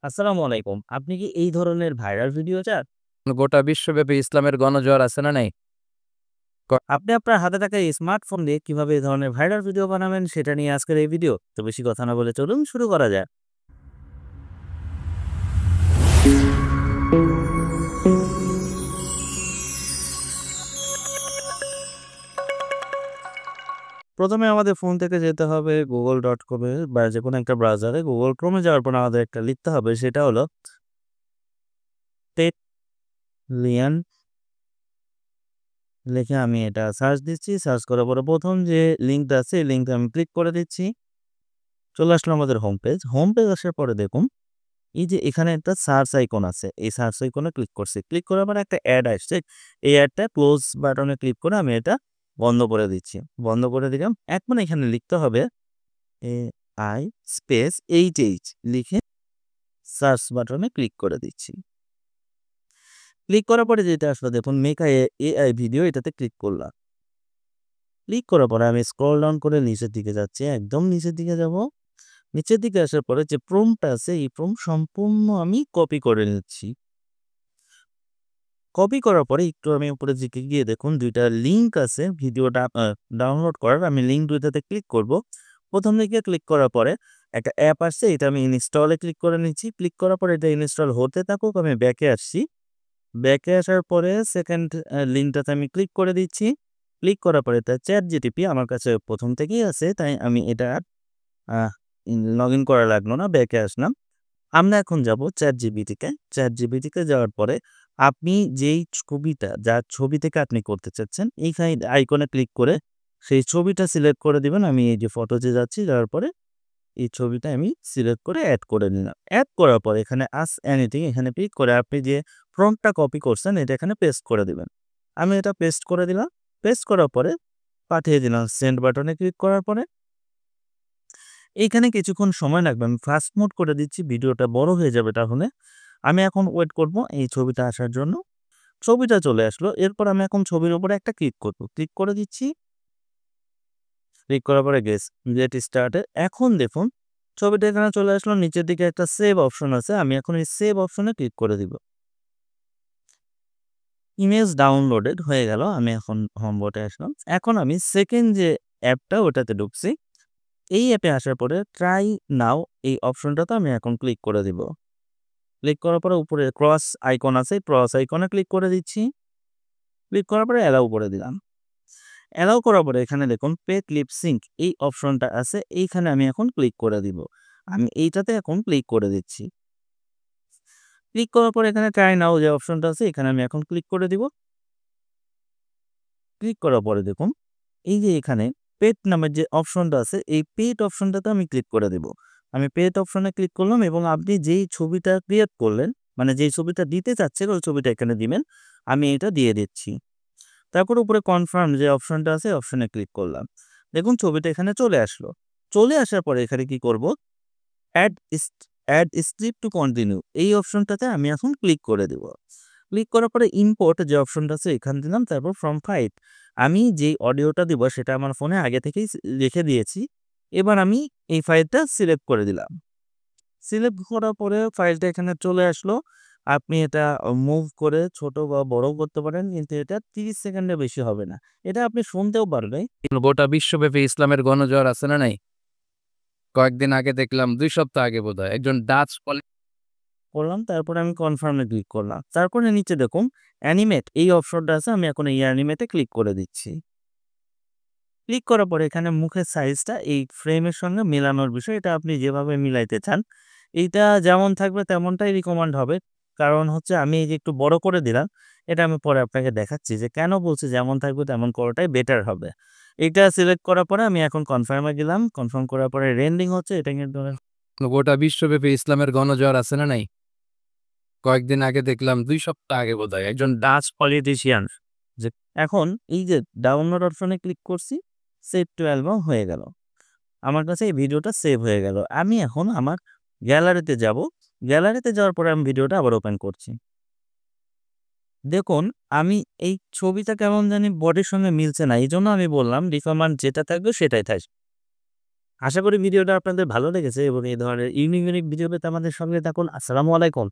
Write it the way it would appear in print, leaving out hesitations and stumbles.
আসসালামু আলাইকুম। আপনি কি এই ধরনের ভাইরাল ভিডিও চান? গোটা বিশ্বব্যাপী ইসলামের গণজোয়ার আছে না নাই? ক আপনি আপনার হাতে থাকা এই স্মার্টফোন দিয়ে কিভাবে এই ধরনের ভাইরাল ভিডিও বানাবেন সেটা নিয়ে আজকের এই ভিডিও। তো বেশি কথা না বলে চলুন শুরু করা যাক। প্রথমে আমাদের ফোন থেকে যেতে হবে google.com এ বা যেকোনো একটা ব্রাউজারে। Google Chrome এ যাওয়ার পর আমাদের একটা লিখতে হবে, সেটা হলো টেলিয়ান। লিখে আমি এটা সার্চ দিচ্ছি। সার্চ করার পরে ১ম যে লিঙ্কটা আছে এই লিঙ্কটা আমি ক্লিক করে দিচ্ছি। চলে আসলো আমাদের হোম পেজ। হোম পেজ আসার পরে দেখুন এই যে এখানে একটা সার্চ আইকন আছে। এই সার্চ আইকনে ক্লিক করছি। ক্লিক করার পরে একটা অ্যাড আসছে। এই অ্যাডটা ক্লোজ বাটনে ক্লিক করে আমি এটা বন্ধ করে দিচ্ছি। বন্ধ করে দিলাম। এখন এখানে লিখতে হবে AI স্পেস HH লিখে সার্চ বাটনে ক্লিক করে দিচ্ছি। ক্লিক করার পরে যেটা আসলো দেখুন মেক AI ভিডিও, এটাতে ক্লিক করলাম। ক্লিক করার পরে আমি স্ক্রল ডাউন করে নিচের দিকে যাচ্ছি। একদম নিচের দিকে যাব। নিচের দিকে আসার পরে যে প্রম্পটটা আছে এই প্রম্পট সম্পূর্ণ আমি কপি করে নিচ্ছি। কপি করার পরে একটু আমি উপরের দিকে গিয়ে দেখুন ২ টা লিঙ্ক আছে ভিডিওটা ডাউনলোড করার। আমি লিঙ্ক ২ টাতে ক্লিক করব। ১ম দিকে ক্লিক করার পরে একটা অ্যাপ আসছে, এটা আমি ইনস্টলে ক্লিক করে নিচ্ছি। ক্লিক করার পরে এটা ইনস্টল হতে থাকুক, আমি ব্যাকে আসছি। ব্যাকে আসার পরে সেকেন্ড লিঙ্কটাতে আমি ক্লিক করে দিচ্ছি। ক্লিক করার পরে এটা ChatGPT আমার কাছে ১ম থেকেই আছে, তাই আমি এটা আহ লগইন করা লাগলো না, ব্যাকে আসলাম। আমরা এখন যাব ChatGPT-তে। ChatGPT-তে যাওয়ার পরে আপনি যেই ছবিটা, যার ছবি থেকে আপনি করতে চাচ্ছেন, এইখানে আইকনে ক্লিক করে সেই ছবিটা সিলেক্ট করে দিবেন। আমি এই যে ফটোতে যাচ্ছি, যাওয়ার পরে এই ছবিটা আমি সিলেক্ট করে এড করে নিলাম। এড করার পরে এখানে আস্ক এনিথিং এখানে ক্লিক করে আপনি যে প্রম্পটটা কপি করছেন এটা এখানে পেস্ট করে দিবেন। আমি এটা পেস্ট করে দিলাম। পেস্ট করার পরে পাঠিয়ে দিলাম। সেন্ড বাটনে ক্লিক করার পরে এইখানে কিছুক্ষণ সময় লাগবে। আমি ফাস্ট মোড করে দিচ্ছি, ভিডিওটা বড় হয়ে যাবে তাহলে। আমি এখন ওয়েট করব এই ছবিটা আসার জন্য। ছবিটা চলে আসলো। এরপর আমি এখন ছবির উপরে একটা ক্লিক করব। ক্লিক করে দিচ্ছি। ক্লিক করার পরে গেট স্টার্টেড। এখন দেখুন ছবিটা এখানে চলে আসলো। নিচের দিকে একটা সেভ অপশন আছে। আমি এখন এই সেভ অপশনে ক্লিক করে দিব। ইমেজ ডাউনলোডেড হয়ে গেল। আমি এখন হোম বাটনে আসলাম। এখন আমি সেকেন্ড যে অ্যাপটা ওটাতে ঢুকছি। এই অ্যাপে আসার পরে ট্রাই নাও এই অপশনটাতে আমি এখন ক্লিক করে দিব। ক্লিক করার পরে উপরে ক্রস আইকন আছে, ক্রস আইকনে ক্লিক করে দিচ্ছি। ক্লিক করার পরে অ্যালাউ করে দিলাম। অ্যালাউ করার পরে এখানে দেখুন পেড লিপ সিঙ্ক এই অপশনটা আছে, এইখানে আমি এখন ক্লিক করে দিব। আমি এইটাতে এখন ক্লিক করে দিচ্ছি। ক্লিক করার পরে এখানে ট্রাই নাও যে অপশনটা আছে এখানে আমি এখন ক্লিক করে দিব। ক্লিক করার পরে দেখুন এই যে এখানে পেড নামের যে অপশনটা আছে এই পেড অপশনটাতে আমি ক্লিক করে দেব। আমি পেড অপশনে ক্লিক করলাম এবং আপনি যেই ছবিটা ক্রিয়েট করলেন, মানে যেই ছবিটা দিতে চাচ্ছেন ওই ছবিটা এখানে দিবেন। আমি এটা দিয়ে দিচ্ছি। তারপর উপরে কনফার্ম যে অপশনটা আছে অপশনে ক্লিক করলাম। দেখুন ছবিটা এখানে চলে আসলো। চলে আসার পরে এখানে কি করব? Add add script to continue এই অপশনটাতে আমি এখন ক্লিক করে দেব। ক্লিক করার পরে ইম্পোর্ট যে অপশনটা আছে এখানে দিলাম। তারপর ফ্রম ফাইল আমি যেই অডিওটা দিব সেটা আমার ফোনে আগে থেকেই রেখে দিয়েছি। এবার আমি এই ফাইলটা সিলেক্ট করে দিলাম। সিলেক্ট করার পরে ফাইলটা এখানে চলে আসলো। আপনি এটা মুভ করে ছোট বা বড়ও করতে পারেন, কিন্তু এটা ৩০ সেকেন্ডের বেশি হবে না। এটা আপনি শুনতেও পারবেন। গোটা বিশ্বব্যাপী ইসলামের গণজোয়ার আছে না নাই? কয়েকদিন আগে দেখলাম ২ সপ্তাহ আগে বোধহয় একজন ডাচ করলাম, তারপরে আমি কনফার্মে ক্লিক করলাম। তারপরে নিচে দেখুন অ্যানিমেট এই অপশনটা আছে, আমি এখন এই অ্যানিমেটে ক্লিক করে দিচ্ছি। ক্লিক করার পরে এখানে মুখের সাইজটা এই ফ্রেমের সঙ্গে মেলানোর বিষয়, এটা আপনি যেভাবে মিলাইতে চান এইটা যেমন থাকবে তেমনটাই রিকমেন্ড হবে। কারণ হচ্ছে আমি এই যে একটু বড় করে দিলাম, এটা আমি পরে আপনাকে দেখাচ্ছি যে কেন বলছি যেমন থাকবে তেমন করাটাই বেটার হবে। এটা সিলেক্ট করার পরে আমি এখন কনফার্মে গেলাম। কনফার্ম করার পরে রেন্ডিং হচ্ছে, এটা কিন্তু গোটা বিশ্বব্যাপী ইসলামের গণজোয়ার আছে না নাই? কয়েকদিন আগে দেখলাম ২ সপ্তাহ আগে বোধহয় একজন ডাচ পলিটিশিয়ান যে এখন এই যে ডাউনলোড অপশনে ক্লিক করছি, সেভ টু অ্যালবাম হয়ে গেল। আমার কাছে এই ভিডিওটা সেভ হয়ে গেল। আমি এখন আমার গ্যালারিতে যাব। গ্যালারিতে যাওয়ার পরে আমি ভিডিওটা আবার ওপেন করছি। দেখুন আমি এই ছবিটা কেমন জানি বডির সঙ্গে মিলছে না। এইজন্য আমি বললাম ডিফল্ট মান যেটা থাকবে সেটাই থাকবে। আশা করি ভিডিওটা আপনাদের ভালো লেগেছে এবং এই ধরনের ইউনিক ভিডিও পেতে আমাদের সঙ্গে থাকুন। আসসালামু আলাইকুম।